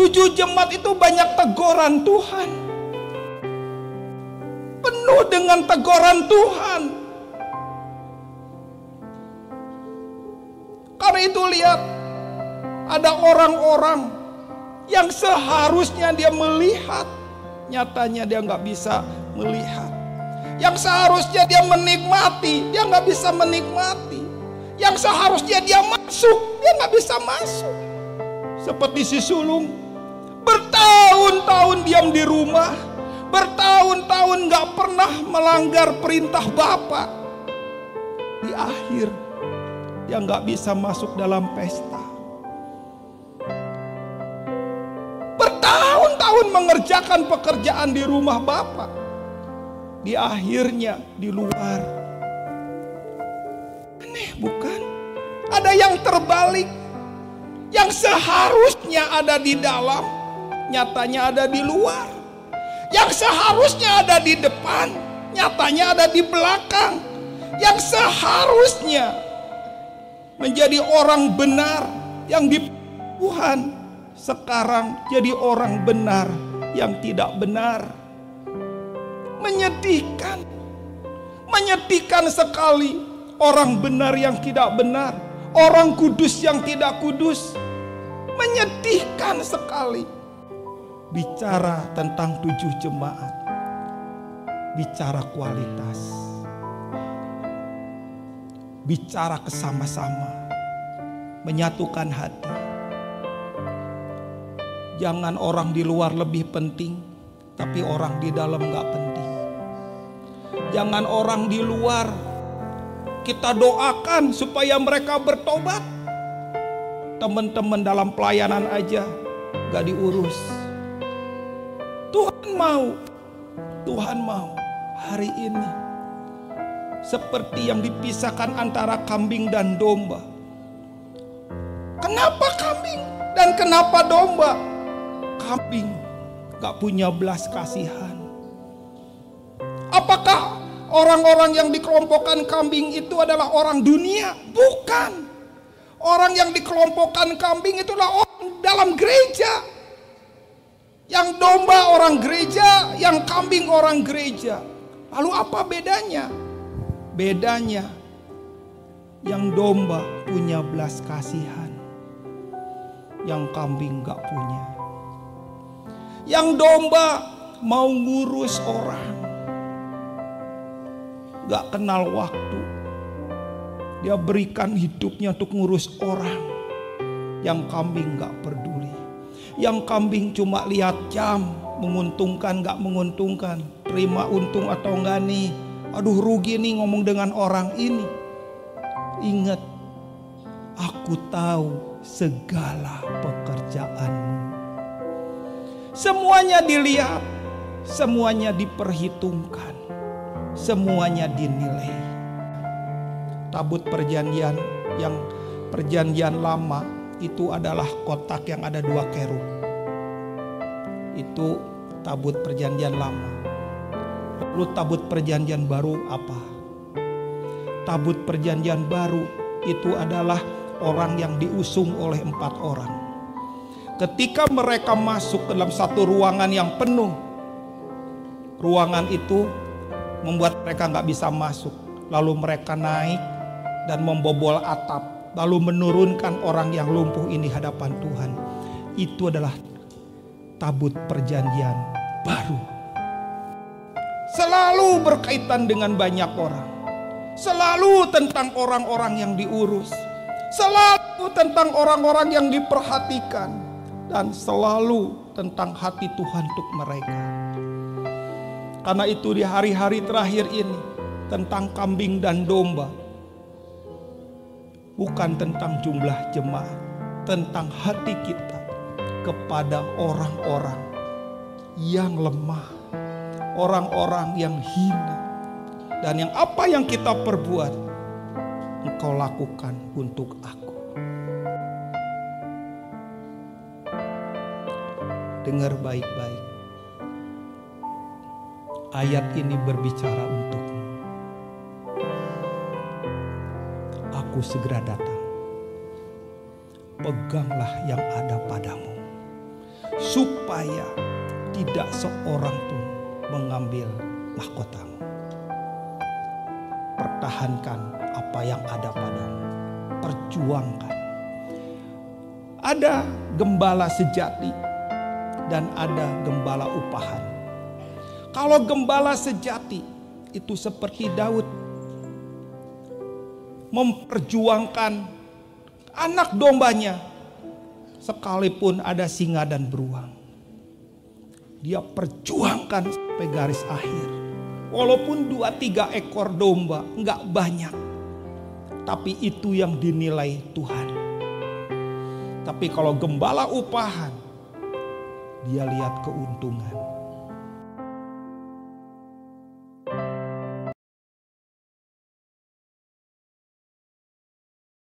7 jemaat itu banyak teguran Tuhan. Penuh dengan teguran Tuhan. Karena itu lihat, ada orang-orang yang seharusnya dia melihat, nyatanya dia nggak bisa melihat. Yang seharusnya dia menikmati, dia nggak bisa menikmati. Yang seharusnya dia masuk, dia nggak bisa masuk. Seperti si sulung, bertahun-tahun diam di rumah, bertahun-tahun nggak pernah melanggar perintah Bapa. Di akhir dia nggak bisa masuk dalam pesta. Bertahun-tahun mengerjakan pekerjaan di rumah Bapa, di akhirnya di luar. Aneh bukan? Ada yang terbalik. Yang seharusnya ada di dalam, nyatanya ada di luar. Yang seharusnya ada di depan, nyatanya ada di belakang. Yang seharusnya menjadi orang benar yang di Tuhan, sekarang jadi orang benar yang tidak benar. Menyedihkan. Menyedihkan sekali. Orang benar yang tidak benar, orang kudus yang tidak kudus. Menyedihkan sekali. Bicara tentang 7 jemaat, bicara kualitas, bicara kesama-sama, menyatukan hati. Jangan orang di luar lebih penting, tapi orang di dalam gak penting. Jangan orang di luar kita doakan supaya mereka bertobat. Teman-teman dalam pelayanan aja gak diurus. Tuhan mau hari ini seperti yang dipisahkan antara kambing dan domba. Kenapa kambing dan kenapa domba? Kambing gak punya belas kasihan. Apakah orang-orang yang dikelompokkan kambing itu adalah orang dunia? Bukan. Orang yang dikelompokkan kambing itu adalah orang dalam gereja. Yang domba orang gereja, yang kambing orang gereja. Lalu apa bedanya? Bedanya yang domba punya belas kasihan, yang kambing gak punya. Yang domba mau ngurus orang, gak kenal waktu. Dia berikan hidupnya untuk ngurus orang. Yang kambing gak peduli. Yang kambing cuma lihat jam, menguntungkan gak menguntungkan, terima untung atau enggak nih. Aduh rugi nih ngomong dengan orang ini. Ingat, aku tahu segala pekerjaanmu. Semuanya dilihat, semuanya diperhitungkan, semuanya dinilai. Tabut perjanjian, yang perjanjian lama itu adalah kotak yang ada 2 kerub. Itu tabut perjanjian lama. Lalu tabut perjanjian baru apa? Tabut perjanjian baru itu adalah orang yang diusung oleh 4 orang. Ketika mereka masuk ke dalam satu ruangan yang penuh, ruangan itu membuat mereka gak bisa masuk. Lalu mereka naik dan membobol atap, lalu menurunkan orang yang lumpuh ini hadapan Tuhan. Itu adalah tabut perjanjian baru. Selalu berkaitan dengan banyak orang. Selalu tentang orang-orang yang diurus. Selalu tentang orang-orang yang diperhatikan. Dan selalu tentang hati Tuhan untuk mereka. Karena itu di hari-hari terakhir ini, tentang kambing dan domba, bukan tentang jumlah jemaat, tentang hati kita kepada orang-orang yang lemah, orang-orang yang hina, dan yang apa yang kita perbuat, Engkau lakukan untuk aku. Dengar baik-baik. Ayat ini berbicara untukmu. Aku segera datang. Peganglah yang ada padamu. supaya tidak seorang pun mengambil mahkotamu. Pertahankan apa yang ada padamu. Perjuangkan. Ada gembala sejati dan ada gembala upahan. Kalau gembala sejati itu seperti Daud, memperjuangkan anak dombanya sekalipun ada singa dan beruang. Dia perjuangkan sampai garis akhir. Walaupun 2-3 ekor domba enggak banyak, tapi itu yang dinilai Tuhan. Tapi kalau gembala upahan, dia lihat keuntungan.